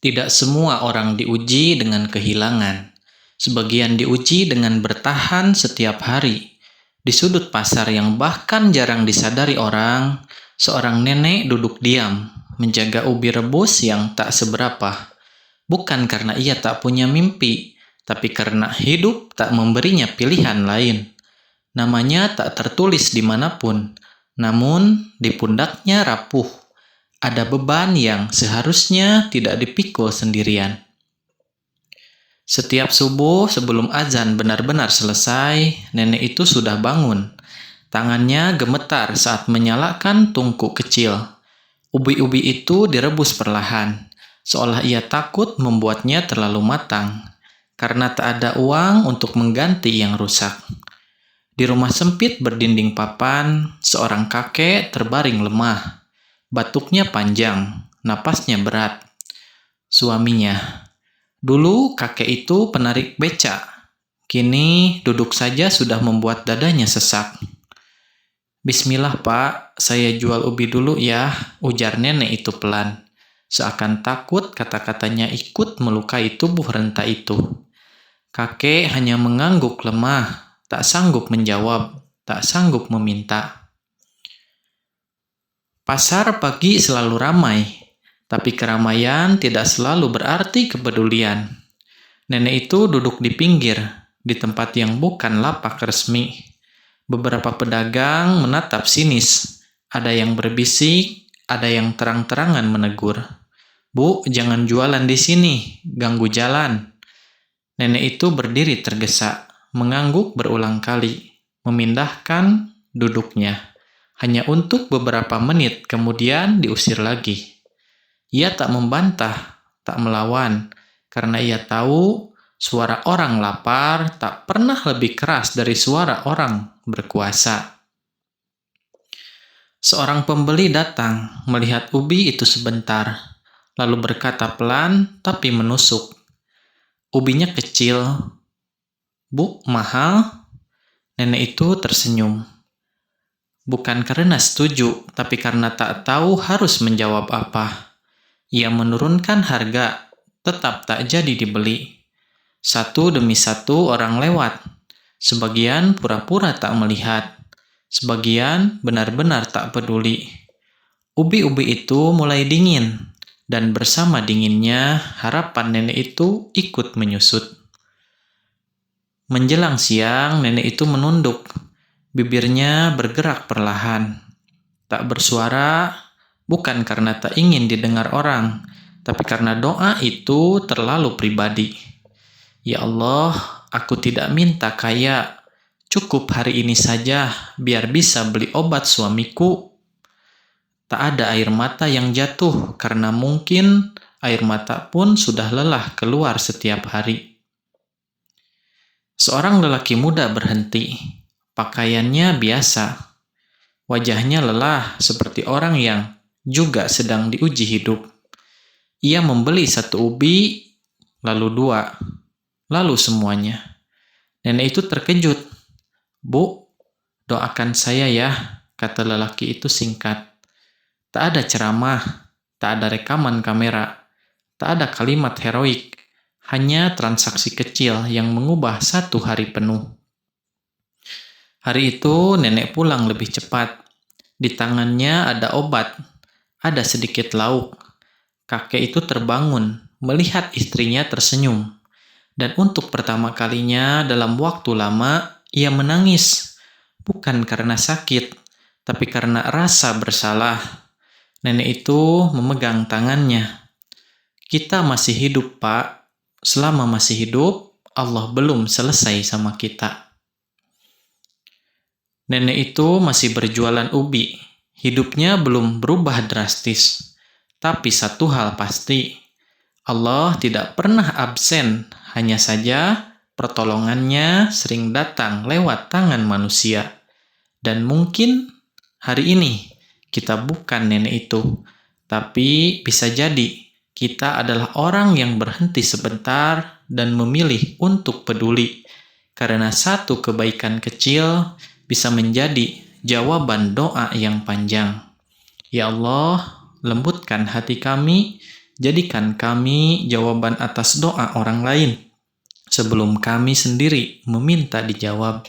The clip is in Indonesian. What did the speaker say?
Tidak semua orang diuji dengan kehilangan. Sebagian diuji dengan bertahan setiap hari. Di sudut pasar yang bahkan jarang disadari orang, seorang nenek duduk diam, menjaga ubi rebus yang tak seberapa. Bukan karena ia tak punya mimpi, tapi karena hidup tak memberinya pilihan lain. Namanya tak tertulis dimanapun, namun di pundaknya rapuh. Ada beban yang seharusnya tidak dipikul sendirian. Setiap subuh sebelum azan benar-benar selesai, nenek itu sudah bangun. Tangannya gemetar saat menyalakan tungku kecil. Ubi-ubi itu direbus perlahan, seolah ia takut membuatnya terlalu matang, karena tak ada uang untuk mengganti yang rusak. Di rumah sempit berdinding papan, seorang kakek terbaring lemah. Batuknya panjang, napasnya berat. Suaminya, dulu kakek itu penarik beca. Kini duduk saja sudah membuat dadanya sesak. Bismillah pak, saya jual ubi dulu ya, ujar nenek itu pelan. Seakan takut kata-katanya ikut melukai tubuh renta itu. Kakek hanya mengangguk lemah, tak sanggup menjawab, tak sanggup meminta. Pasar pagi selalu ramai, tapi keramaian tidak selalu berarti kepedulian. Nenek itu duduk di pinggir, di tempat yang bukan lapak resmi. Beberapa pedagang menatap sinis. Ada yang berbisik, ada yang terang-terangan menegur. Bu, jangan jualan di sini, ganggu jalan. Nenek itu berdiri tergesa, mengangguk berulang kali, memindahkan duduknya. Hanya untuk beberapa menit kemudian diusir lagi. Ia tak membantah, tak melawan, karena ia tahu suara orang lapar tak pernah lebih keras dari suara orang berkuasa. Seorang pembeli datang, melihat ubi itu sebentar, lalu berkata pelan tapi menusuk. Ubinya kecil. Bu, mahal? Nenek itu tersenyum. Bukan karena setuju, tapi karena tak tahu harus menjawab apa. Ia menurunkan harga, tetap tak jadi dibeli. Satu demi satu orang lewat. Sebagian pura-pura tak melihat. Sebagian benar-benar tak peduli. Ubi-ubi itu mulai dingin, dan bersama dinginnya harapan nenek itu ikut menyusut. Menjelang siang, nenek itu menunduk. Bibirnya bergerak perlahan. Tak bersuara, bukan karena tak ingin didengar orang, tapi karena doa itu terlalu pribadi. Ya Allah, aku tidak minta kaya. Cukup hari ini saja, biar bisa beli obat suamiku. Tak ada air mata yang jatuh, karena mungkin air mata pun sudah lelah keluar setiap hari. Seorang lelaki muda berhenti. Pakaiannya biasa. Wajahnya lelah seperti orang yang juga sedang diuji hidup. Ia membeli satu ubi, lalu dua, lalu semuanya. Nenek itu terkejut. Bu, doakan saya ya, kata lelaki itu singkat. Tak ada ceramah, tak ada rekaman kamera, tak ada kalimat heroik, hanya transaksi kecil yang mengubah satu hari penuh. Hari itu nenek pulang lebih cepat. Di tangannya ada obat, ada sedikit lauk. Kakek itu terbangun, melihat istrinya tersenyum. Dan untuk pertama kalinya dalam waktu lama, ia menangis. Bukan karena sakit, tapi karena rasa bersalah. Nenek itu memegang tangannya. Kita masih hidup, Pak. Selama masih hidup, Allah belum selesai sama kita. Nenek itu masih berjualan ubi. Hidupnya belum berubah drastis. Tapi satu hal pasti, Allah tidak pernah absen. Hanya saja pertolongannya sering datang lewat tangan manusia. Dan mungkin hari ini kita bukan nenek itu. Tapi bisa jadi kita adalah orang yang berhenti sebentar dan memilih untuk peduli. Karena satu kebaikan kecil bisa menjadi jawaban doa yang panjang. Ya Allah, lembutkan hati kami, Jadikan kami jawaban atas doa orang lain, sebelum kami sendiri meminta dijawab.